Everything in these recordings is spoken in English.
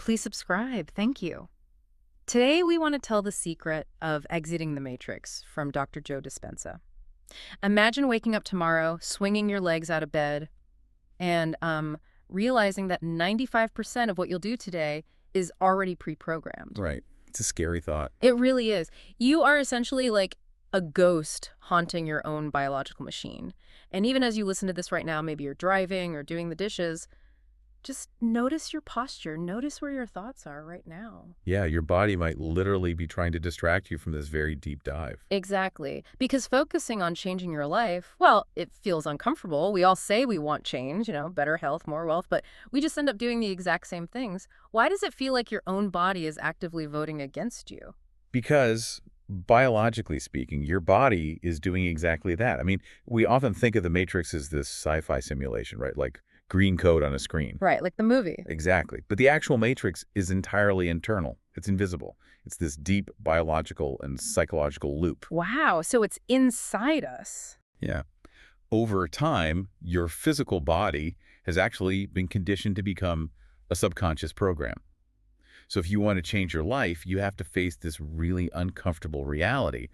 Please subscribe. Thank you. Today, we want to tell the secret of exiting the matrix from Dr. Joe Dispenza. Imagine waking up tomorrow, swinging your legs out of bed, and realizing that 95% of what you'll do today is already pre-programmed. Right. It's a scary thought. It really is. You are essentially like a ghost haunting your own biological machine. And even as you listen to this right now, maybe you're driving or doing the dishes, just notice your posture. Notice where your thoughts are right now. Yeah, your body might literally be trying to distract you from this very deep dive. Exactly. Because focusing on changing your life, well, it feels uncomfortable. We all say we want change, better health, more wealth, but we just end up doing the exact same things. Why does it feel like your own body is actively voting against you? Because biologically speaking, your body is doing exactly that. I mean, we often think of the Matrix as this sci-fi simulation, right? Like green code on a screen. Right, like the movie. Exactly. But the actual Matrix is entirely internal. It's invisible. It's this deep biological and psychological loop. Wow, so it's inside us. Yeah. Over time, your physical body has actually been conditioned to become a subconscious program. So if you want to change your life, you have to face this really uncomfortable reality.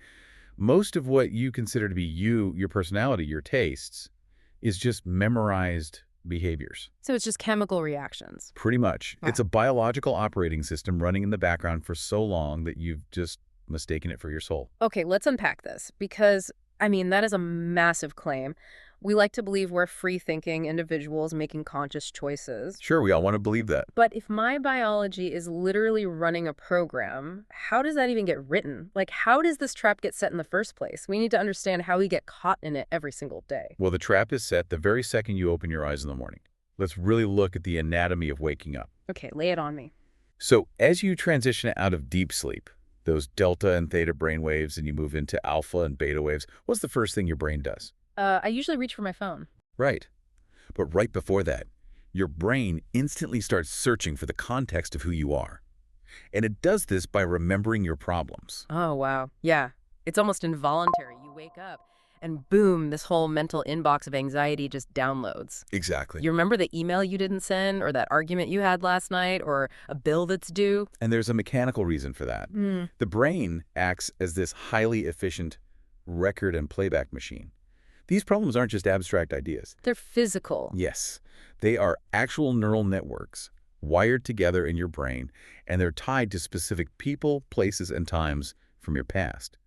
Most of what you consider to be you, your personality, your tastes, is just memorized behaviors. So it's just chemical reactions. Pretty much. Wow. It's a biological operating system running in the background for so long that you've just mistaken it for your soul. Okay, let's unpack this because, that is a massive claim. We like to believe we're free-thinking individuals making conscious choices. Sure, we all want to believe that. But if my biology is literally running a program, how does that even get written? Like, how does this trap get set in the first place? We need to understand how we get caught in it every single day. Well, the trap is set the very second you open your eyes in the morning. Let's really look at the anatomy of waking up. Okay, lay it on me. So as you transition out of deep sleep, those delta and theta brain waves, and you move into alpha and beta waves, what's the first thing your brain does? I usually reach for my phone. Right. But right before that, your brain instantly starts searching for the context of who you are. And it does this by remembering your problems. Oh, wow. Yeah, it's almost involuntary. You wake up and boom, this whole mental inbox of anxiety just downloads. Exactly. You remember the email you didn't send or that argument you had last night or a bill that's due? And there's a mechanical reason for that. The brain acts as this highly efficient record and playback machine. These problems aren't just abstract ideas. They're physical. Yes, they are actual neural networks wired together in your brain, and they're tied to specific people, places, and times from your past.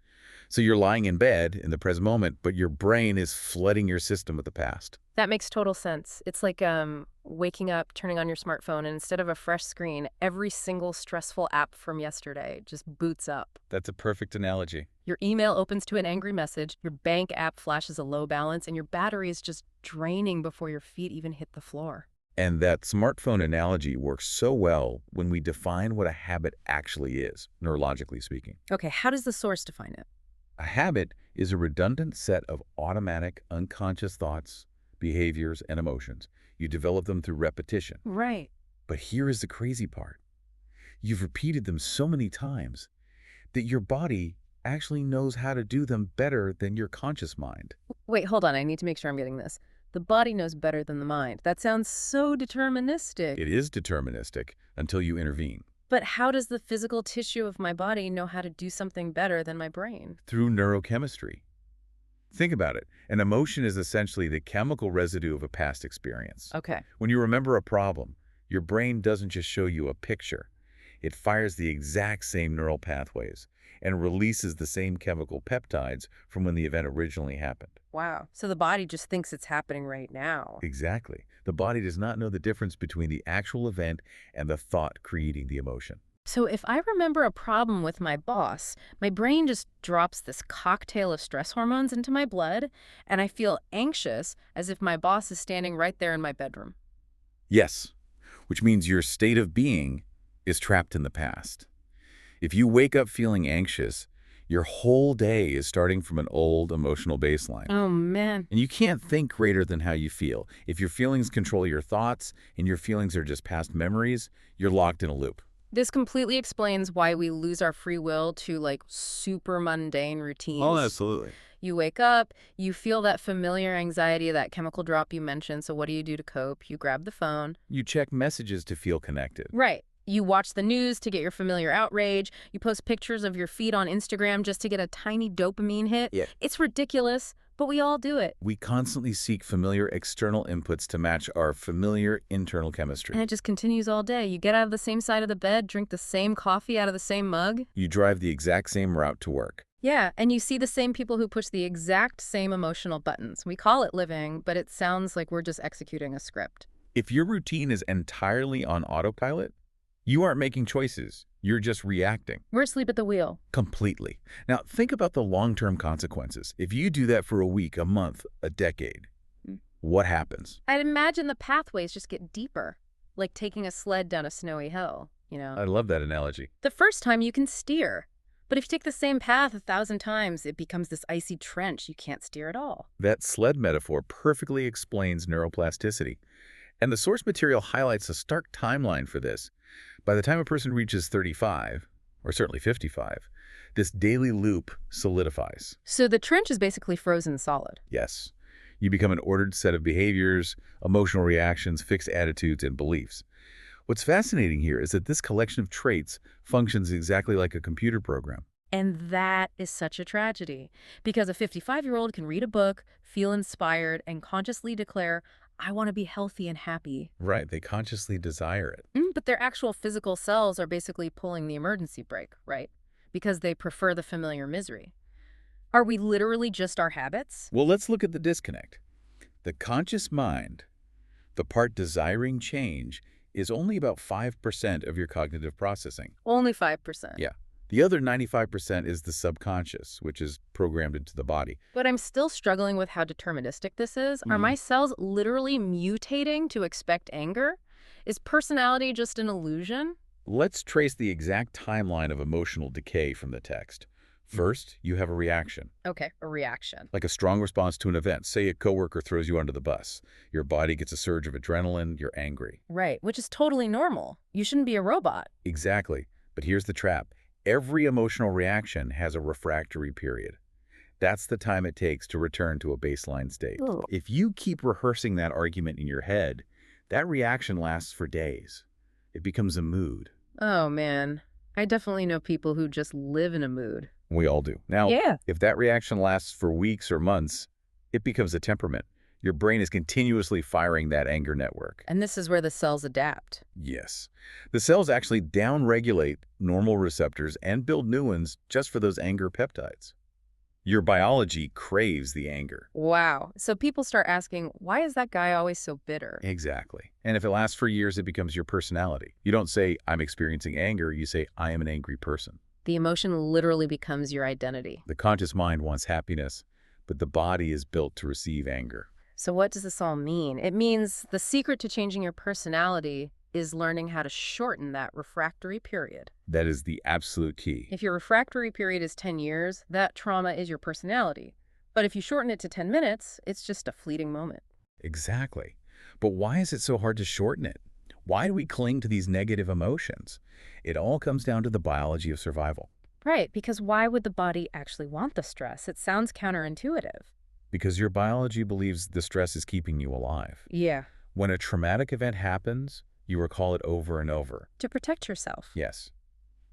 So you're lying in bed in the present moment, but your brain is flooding your system with the past. That makes total sense. It's like waking up, turning on your smartphone, and instead of a fresh screen, every single stressful app from yesterday just boots up. That's a perfect analogy. Your email opens to an angry message, your bank app flashes a low balance, and your battery is just draining before your feet even hit the floor. And that smartphone analogy works so well when we define what a habit actually is, neurologically speaking. Okay, how does the source define it? A habit is a redundant set of automatic, unconscious thoughts, behaviors, and emotions. You develop them through repetition. Right. But here is the crazy part. You've repeated them so many times that your body actually knows how to do them better than your conscious mind. Wait, hold on. I need to make sure I'm getting this. The body knows better than the mind. That sounds so deterministic. It is deterministic until you intervene. But how does the physical tissue of my body know how to do something better than my brain? Through neurochemistry. Think about it. An emotion is essentially the chemical residue of a past experience. Okay. When you remember a problem, your brain doesn't just show you a picture. It fires the exact same neural pathways and releases the same chemical peptides from when the event originally happened. Wow. So the body just thinks it's happening right now. Exactly. The body does not know the difference between the actual event and the thought creating the emotion. So if I remember a problem with my boss, my brain just drops this cocktail of stress hormones into my blood, and I feel anxious as if my boss is standing right there in my bedroom. Yes, which means your state of being is trapped in the past. If you wake up feeling anxious, your whole day is starting from an old emotional baseline. Oh, man. And you can't think greater than how you feel. If your feelings control your thoughts and your feelings are just past memories, you're locked in a loop. This completely explains why we lose our free will to, like, super mundane routines. Oh, absolutely. You wake up, you feel that familiar anxiety, that chemical drop you mentioned, so what do you do to cope? You grab the phone. You check messages to feel connected. Right. You watch the news to get your familiar outrage. You post pictures of your feet on Instagram just to get a tiny dopamine hit. Yeah. It's ridiculous, but we all do it. We constantly seek familiar external inputs to match our familiar internal And chemistry. it just continues all day. You get out of the same side of the bed, drink the same coffee out of the same mug. You drive the exact same route to work. Yeah, and you see the same people who push the exact same emotional buttons. We call it living, but it sounds like we're just executing a script. If your routine is entirely on autopilot, you aren't making choices. You're just reacting We're asleep at the wheel. completely. Now, think about the long-term consequences. If you do that for a week, a month, a decade, Mm. what happens? I'd imagine the pathways just get deeper, like taking a sled down a snowy hill, you know. I love that analogy. The first time you can steer, but if you take the same path 1,000 times, it becomes this icy trench you can't steer at all. That sled metaphor perfectly explains neuroplasticity. And the source material highlights a stark timeline for this. By the time a person reaches 35, or certainly 55, this daily loop solidifies. So the trench is basically frozen solid. Yes, you become an ordered set of behaviors, emotional reactions, fixed attitudes, and beliefs. What's fascinating here is that this collection of traits functions exactly like a computer program. And that is such a tragedy, because a 55-year-old can read a book, feel inspired, and consciously declare, I want to be healthy and happy. Right, they consciously desire it. But their actual physical cells are basically pulling the emergency brake, right? Because they prefer the familiar misery. Are we literally just our habits? Well, let's look at the disconnect. The conscious mind, the part desiring change, is only about 5% of your cognitive processing. Only 5%. Yeah. The other 95% is the subconscious, which is programmed into the body. But I'm still struggling with how deterministic this is. Are my cells literally mutating to expect anger? Is personality just an illusion? Let's trace the exact timeline of emotional decay from the text. First, you have a reaction, Okay, a reaction. like a strong response to an event. Say a coworker throws you under the bus. Your body gets a surge of adrenaline, you're angry. Right, which is totally normal. You shouldn't be a robot. Exactly. But here's the trap. Every emotional reaction has a refractory period. That's the time it takes to return to a baseline state. Ooh. If you keep rehearsing that argument in your head, that reaction lasts for days. It becomes a mood. Oh, man. I definitely know people who just live in a mood. We all do. Now, Yeah. if that reaction lasts for weeks or months, it becomes a temperament. Your brain is continuously firing that anger network. And this is where the cells adapt. Yes. The cells actually downregulate normal receptors and build new ones just for those anger peptides. Your biology craves the anger. Wow. So people start asking, why is that guy always so bitter? Exactly. And if it lasts for years, it becomes your personality. You don't say, I'm experiencing anger. You say, I am an angry person. The emotion literally becomes your identity. The conscious mind wants happiness, but the body is built to receive anger. So what does this all mean? It means the secret to changing your personality is learning how to shorten that refractory period. That is the absolute key. If your refractory period is 10 years, that trauma is your personality. But if you shorten it to 10 minutes, it's just a fleeting moment. Exactly. But why is it so hard to shorten it? Why do we cling to these negative emotions? It all comes down to the biology of survival. Right, because why would the body actually want the stress? It sounds counterintuitive. Because your biology believes the stress is keeping you alive. Yeah. When a traumatic event happens, you recall it over and over. To protect yourself. Yes.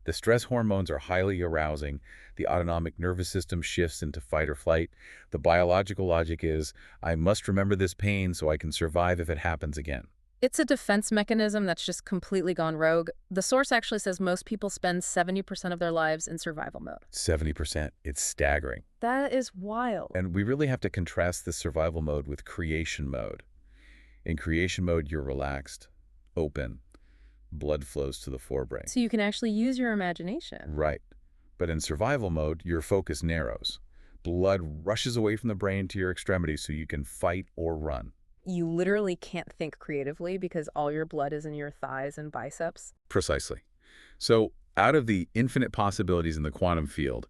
The stress hormones are highly arousing. The autonomic nervous system shifts into fight or flight. The biological logic is, I must remember this pain so I can survive if it happens again. It's a defense mechanism that's just completely gone rogue. The source actually says most people spend 70% of their lives in survival mode. 70%. It's staggering. That is wild. And we really have to contrast this survival mode with creation mode. In creation mode, you're relaxed, open, blood flows to the forebrain. So you can actually use your imagination. Right. But in survival mode, your focus narrows. Blood rushes away from the brain to your extremities so you can fight or run. You literally can't think creatively because all your blood is in your thighs and biceps. Precisely. So out of the infinite possibilities in the quantum field,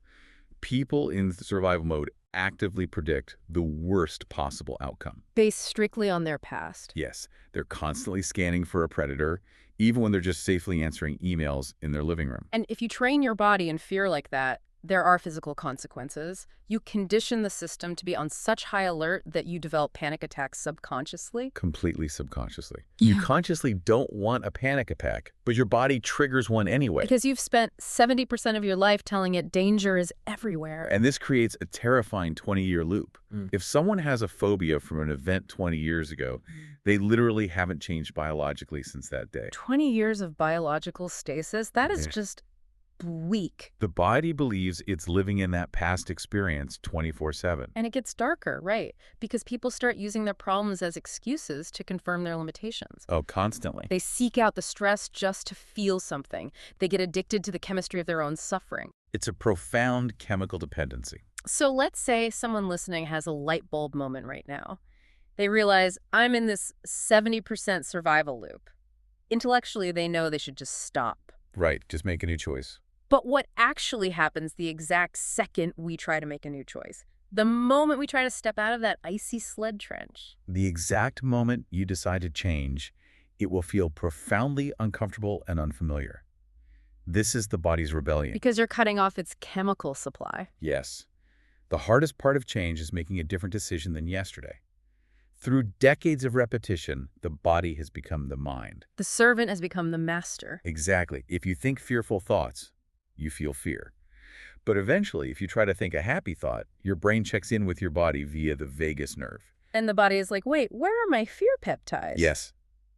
people in survival mode actively predict the worst possible outcome. Based strictly on their past. Yes, they're constantly scanning for a predator, even when they're just safely answering emails in their living room. And if you train your body in fear like that, there are physical consequences. You condition the system to be on such high alert that you develop panic attacks subconsciously. Completely subconsciously. You Yeah. consciously don't want a panic attack, but your body triggers one anyway. Because you've spent 70% of your life telling it danger is everywhere. And this creates a terrifying 20-year loop. If someone has a phobia from an event 20 years ago, they literally haven't changed biologically since that day. 20 years of biological stasis, that is Yeah. just weak. The body believes it's living in that past experience 24/7. And it gets darker, right? Because people start using their problems as excuses to confirm their limitations. Oh, constantly. They seek out the stress just to feel something. They get addicted to the chemistry of their own suffering. It's a profound chemical dependency. So let's say someone listening has a light bulb moment right now. They realize, I'm in this 70% survival loop. Intellectually, they know they should just stop. Right, just make a new choice. But what actually happens the exact second we try to make a new choice? The moment we try to step out of that icy sled trench. The exact moment you decide to change, it will feel profoundly uncomfortable and unfamiliar. This is the body's rebellion. Because you're cutting off its chemical supply. Yes. The hardest part of change is making a different decision than yesterday. Through decades of repetition, the body has become the mind. The servant has become the master. Exactly. If you think fearful thoughts, you feel fear. But eventually, if you try to think a happy thought, your brain checks in with your body via the vagus nerve. And the body is like, wait, where are my fear peptides? Yes.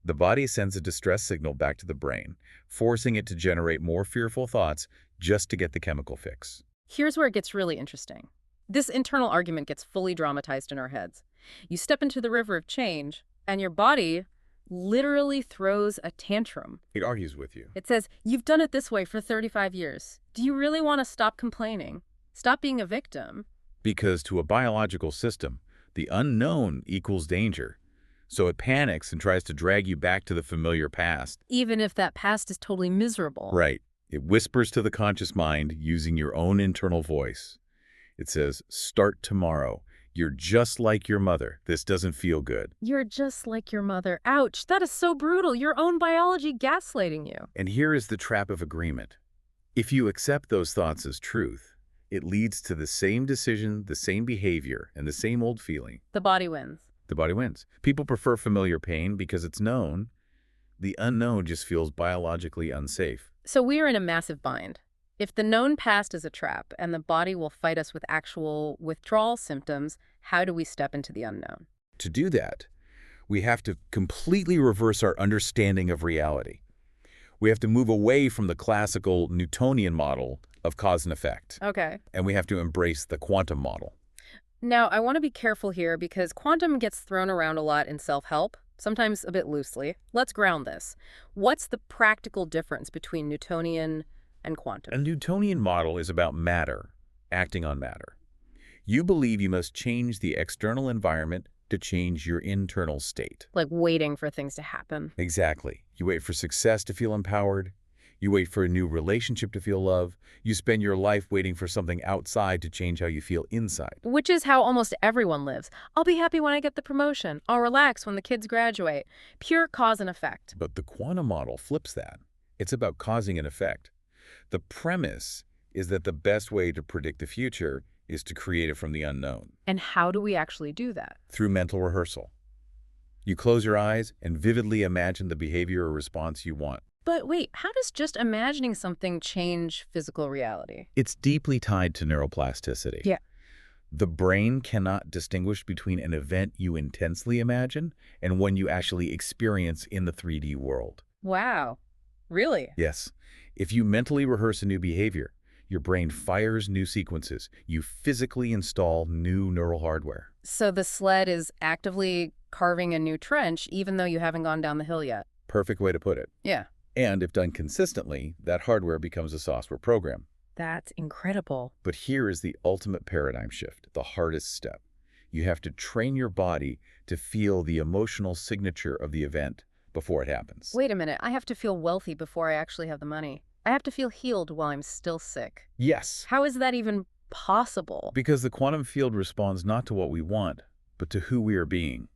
The body sends a distress signal back to the brain, forcing it to generate more fearful thoughts just to get the chemical fix. Here's where it gets really interesting. This internal argument gets fully dramatized in our heads. You step into the river of change, and your body literally throws a tantrum. It argues with you. It says, you've done it this way for 35 years. Do you really want to stop complaining? Stop being a victim? Because to a biological system, the unknown equals danger. So it panics and tries to drag you back to the familiar past. Even if that past is totally miserable. Right. It whispers to the conscious mind using your own internal voice. It says, start tomorrow. You're just like your mother. This doesn't feel good. You're just like your mother. Ouch, that is so brutal. Your own biology gaslighting you. And here is the trap of agreement. If you accept those thoughts as truth, it leads to the same decision, the same behavior, and the same old feeling. The body wins. The body wins. People prefer familiar pain because it's known. The unknown just feels biologically unsafe. So we are in a massive bind. If the known past is a trap and the body will fight us with actual withdrawal symptoms, how do we step into the unknown? To do that, we have to completely reverse our understanding of reality. We have to move away from the classical Newtonian model of cause and effect. Okay. And we have to embrace the quantum model. Now, I want to be careful here because quantum gets thrown around a lot in self-help, sometimes a bit loosely. Let's ground this. What's the practical difference between Newtonian and quantum? A Newtonian model is about matter acting on matter. You believe you must change the external environment to change your internal state. Like waiting for things to happen. Exactly. You wait for success to feel empowered. You wait for a new relationship to feel love. You spend your life waiting for something outside to change how you feel inside. Which is how almost everyone lives. I'll be happy when I get the promotion. I'll relax when the kids graduate. Pure cause and effect. But the quantum model flips that. It's about causing an effect. The premise is that the best way to predict the future is to create it from the unknown. And how do we actually do that? Through mental rehearsal. You close your eyes and vividly imagine the behavior or response you want. But wait, how does just imagining something change physical reality? It's deeply tied to neuroplasticity. Yeah. The brain cannot distinguish between an event you intensely imagine and one you actually experience in the 3D world. Wow. Really? Yes. If you mentally rehearse a new behavior, your brain fires new sequences. You physically install new neural hardware. So the sled is actively carving a new trench even though you haven't gone down the hill yet. Perfect way to put it. Yeah. And if done consistently, that hardware becomes a software program. That's incredible. But here is the ultimate paradigm shift, the hardest step. You have to train your body to feel the emotional signature of the event before it happens. Wait a minute. I have to feel wealthy before I actually have the money. I have to feel healed while I'm still sick. Yes. How is that even possible? Because the quantum field responds not to what we want, but to who we are being.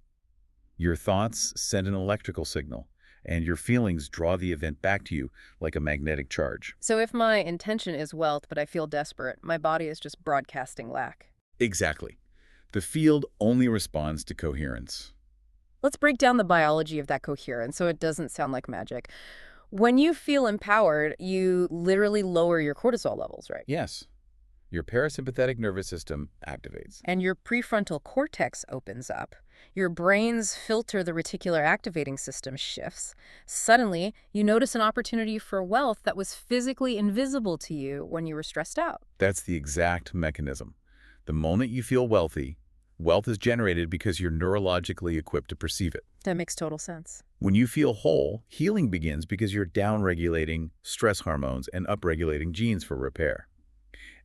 Your thoughts send an electrical signal, and your feelings draw the event back to you like a magnetic charge. So if my intention is wealth, but I feel desperate, my body is just broadcasting lack. Exactly. The field only responds to coherence. Let's break down the biology of that coherence so it doesn't sound like magic. When you feel empowered, you literally lower your cortisol levels, right? Yes, your parasympathetic nervous system activates. And your prefrontal cortex opens up. Your brain's filter the reticular activating system shifts. Suddenly, you notice an opportunity for wealth that was physically invisible to you when you were stressed out. That's the exact mechanism. The moment you feel wealthy, wealth is generated because you're neurologically equipped to perceive it. That makes total sense. When you feel whole, healing begins because you're downregulating stress hormones and upregulating genes for repair.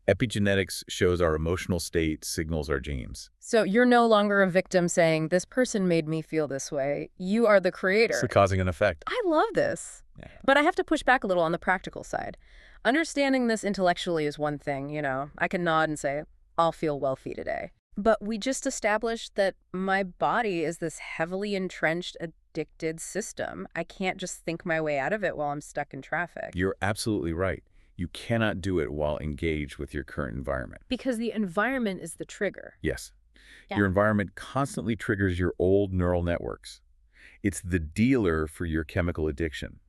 Epigenetics shows our emotional state signals our genes. So you're no longer a victim saying, this person made me feel this way. You are the creator. It's the causing and effect. I love this. Yeah. But I have to push back a little on the practical side. Understanding this intellectually is one thing, I can nod and say, I'll feel wealthy today. But we just established that my body is this heavily entrenched, addicted system. I can't just think my way out of it while I'm stuck in traffic. You're absolutely right. You cannot do it while engaged with your current environment. Because the environment is the trigger. Yes. Yeah. Your environment constantly triggers your old neural networks. It's the dealer for your chemical addiction.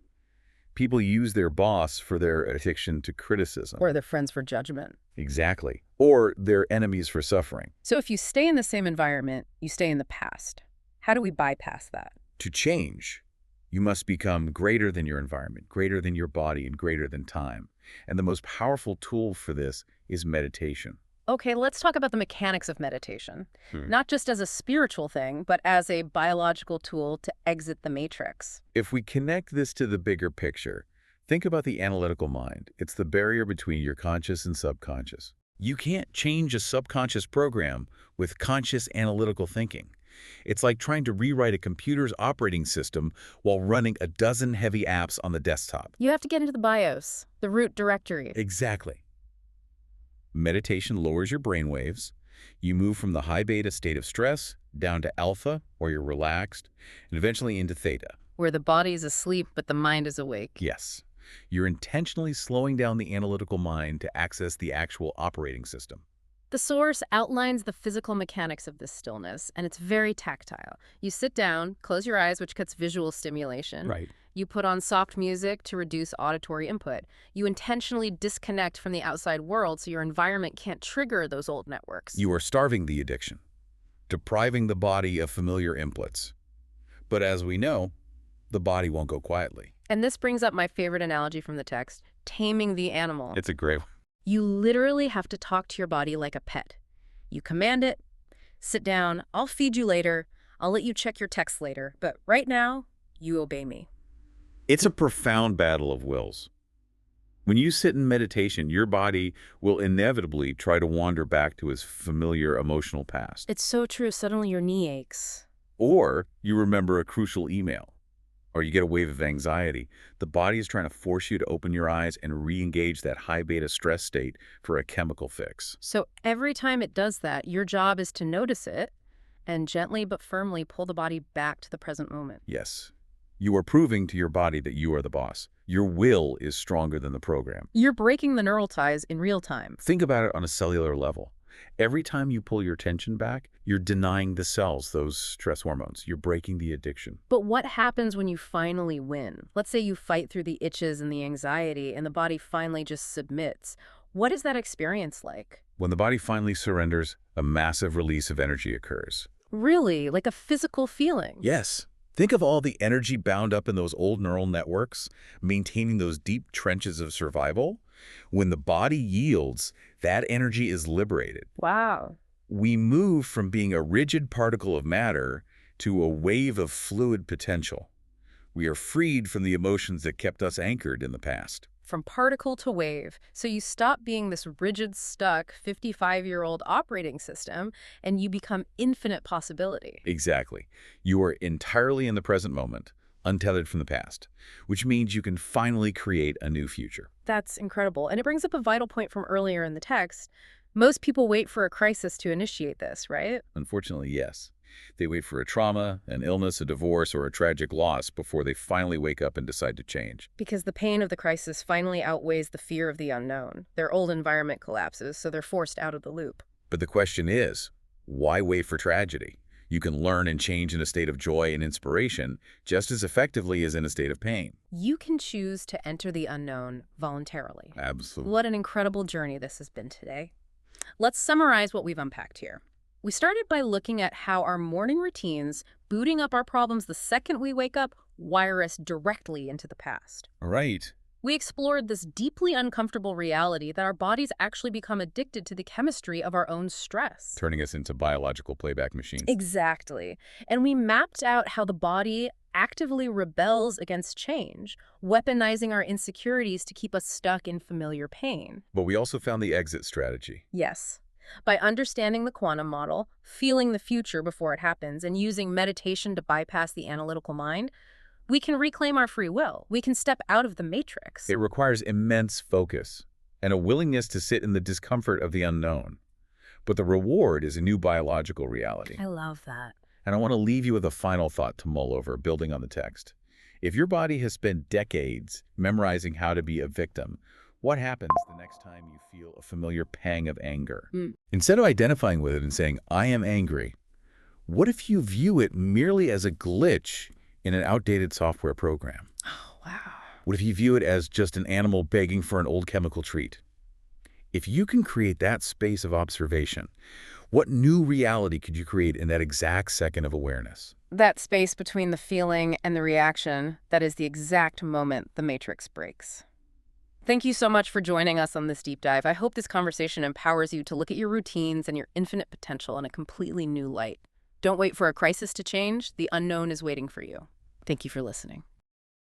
People use their boss for their addiction to criticism. Or their friends for judgment. Exactly. Or their enemies for suffering. So if you stay in the same environment, you stay in the past. How do we bypass that? To change, you must become greater than your environment, greater than your body, and greater than time. And the most powerful tool for this is meditation. Okay, let's talk about the mechanics of meditation. Not just as a spiritual thing, but as a biological tool to exit the matrix. If we connect this to the bigger picture, think about the analytical mind. It's the barrier between your conscious and subconscious. You can't change a subconscious program with conscious analytical thinking. It's like trying to rewrite a computer's operating system while running a dozen heavy apps on the desktop. You have to get into the BIOS, the root directory. Exactly. Meditation lowers your brain waves. You move from the high beta state of stress down to alpha, where you're relaxed, and eventually into theta. Where the body is asleep, but the mind is awake. Yes. You're intentionally slowing down the analytical mind to access the actual operating system. The source outlines the physical mechanics of this stillness, and it's very tactile. You sit down, close your eyes, which cuts visual stimulation. Right. You put on soft music to reduce auditory input. You intentionally disconnect from the outside world so your environment can't trigger those old networks. You are starving the addiction, depriving the body of familiar inputs. But as we know, the body won't go quietly. And this brings up my favorite analogy from the text, taming the animal. It's a great one. You literally have to talk to your body like a pet. You command it, sit down, I'll feed you later, I'll let you check your texts later, but right now, you obey me. It's a profound battle of wills. When you sit in meditation, your body will inevitably try to wander back to its familiar emotional past. It's so true, suddenly your knee aches. Or you remember a crucial email, or you get a wave of anxiety. The body is trying to force you to open your eyes and re-engage that high beta stress state for a chemical fix. So every time it does that, your job is to notice it and gently but firmly pull the body back to the present moment. Yes. You are proving to your body that you are the boss. Your will is stronger than the program. You're breaking the neural ties in real time. Think about it on a cellular level. Every time you pull your attention back, you're denying the cells those stress hormones. You're breaking the addiction. But what happens when you finally win? Let's say you fight through the itches and the anxiety and the body finally just submits. What is that experience like? When the body finally surrenders, a massive release of energy occurs. Really? Like a physical feeling? Yes. Think of all the energy bound up in those old neural networks, maintaining those deep trenches of survival. When the body yields, that energy is liberated. Wow. We move from being a rigid particle of matter to a wave of fluid potential. We are freed from the emotions that kept us anchored in the past. From particle to wave. So you stop being this rigid, stuck 55-year-old operating system and you become infinite possibility. Exactly. You are entirely in the present moment, untethered from the past, which means you can finally create a new future. That's incredible. And it brings up a vital point from earlier in the text. Most people wait for a crisis to initiate this, right? Unfortunately, yes. They wait for a trauma, an illness, a divorce, or a tragic loss before they finally wake up and decide to change. Because the pain of the crisis finally outweighs the fear of the unknown. Their old environment collapses, so they're forced out of the loop. But the question is, why wait for tragedy? You can learn and change in a state of joy and inspiration just as effectively as in a state of pain. You can choose to enter the unknown voluntarily. Absolutely. What an incredible journey this has been today. Let's summarize what we've unpacked here. We started by looking at how our morning routines, booting up our problems the second we wake up, wire us directly into the past. Right. We explored this deeply uncomfortable reality that our bodies actually become addicted to the chemistry of our own stress. Turning us into biological playback machines. Exactly. And we mapped out how the body actively rebels against change, weaponizing our insecurities to keep us stuck in familiar pain. But we also found the exit strategy. Yes. By understanding the quantum model, feeling the future before it happens, and using meditation to bypass the analytical mind, we can reclaim our free will. We can step out of the matrix. It requires immense focus and a willingness to sit in the discomfort of the unknown. But the reward is a new biological reality. I love that. And I want to leave you with a final thought to mull over, building on the text. If your body has spent decades memorizing how to be a victim, what happens the next time you feel a familiar pang of anger? Instead of identifying with it and saying, I am angry, what if you view it merely as a glitch in an outdated software program? Oh, wow. What if you view it as just an animal begging for an old chemical treat? If you can create that space of observation, what new reality could you create in that exact second of awareness? That space between the feeling and the reaction, that is the exact moment the matrix breaks. Thank you so much for joining us on this deep dive. I hope this conversation empowers you to look at your routines and your infinite potential in a completely new light. Don't wait for a crisis to change. The unknown is waiting for you. Thank you for listening.